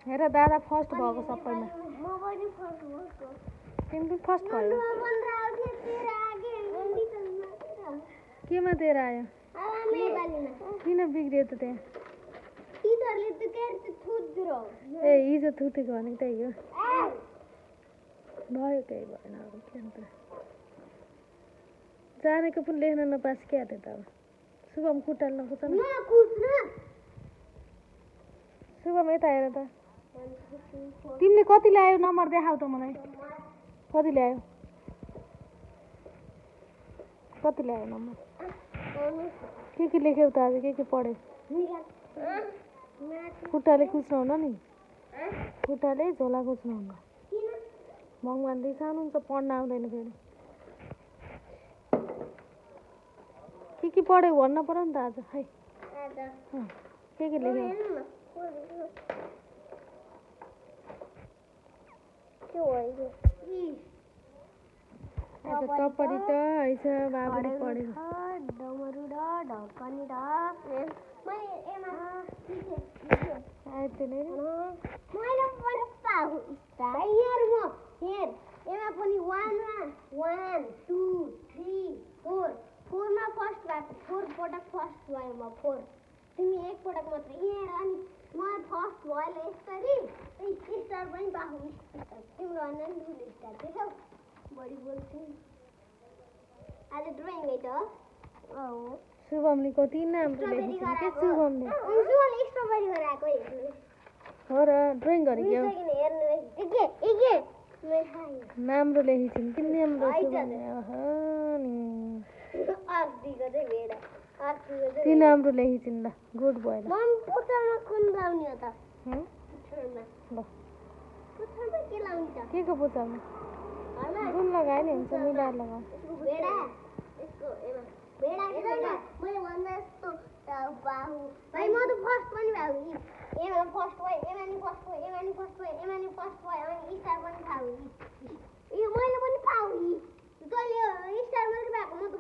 हेर दादा फर्स्ट भएको सबैमा तिमी फर्स्ट भयो केमा तेरो आयो किन बिग्रियो त त्यहाँ ए हिजो थुतेको भनेको त्यही हो भयो केही भएन अब के अन्त जानेको पनि लेख्न नपास क्या त अब शुभम खुट्टा नखुच्छ न शुभम यता हेर त तिमीले कति ल्यायो नम्बर देखाऊ त मलाई कति ल्यायो नम्बर के लेख्यौ त आज के पढ्यौ खुट्टाले कुच्न नि खुट्टाले झोला कुच्न हुन्न भगवान् रिसाउनुहुन्छ पढ्न आउँदैन फेरि के पढ्यौ भन्न पर्यो नि त आज खै के लेख्यौ टपरी त हैछ बाबुले पढेको एमा पनि 1 2 3 4 4मा फर्स्ट भएको 4 पटक फर्स्ट भयो म 4 तिमी एक पटक मात्र यहाँ अनि म फर्स्ट भयो यसरी स्टार पनि पाऊ तिम्रो अन्ना नि फुल स्टार देख्यौ बढी बोल्छु आज ड्रइङ है त शुभमले कति राम्रो लेखेको के शुभमले स्ट्रबेरी गराएको हो र ड्रइङ गरेको राम्रो लेखिछन् किन राम्रो शुभमले ती राम्रो लेखिछन् ल गुड बोय ल के को पुच्छरमा गुण लगायो नि हुन्छ मिलाएर लगाऊ भाइ म त फर्स्ट पनि भयो एमा फर्स्ट भयो एमा नि फर्स्ट भयो अनि स्टार पनि पाऊ मैले पनि पाऊ तैँले स्टार मात्रै भएको म त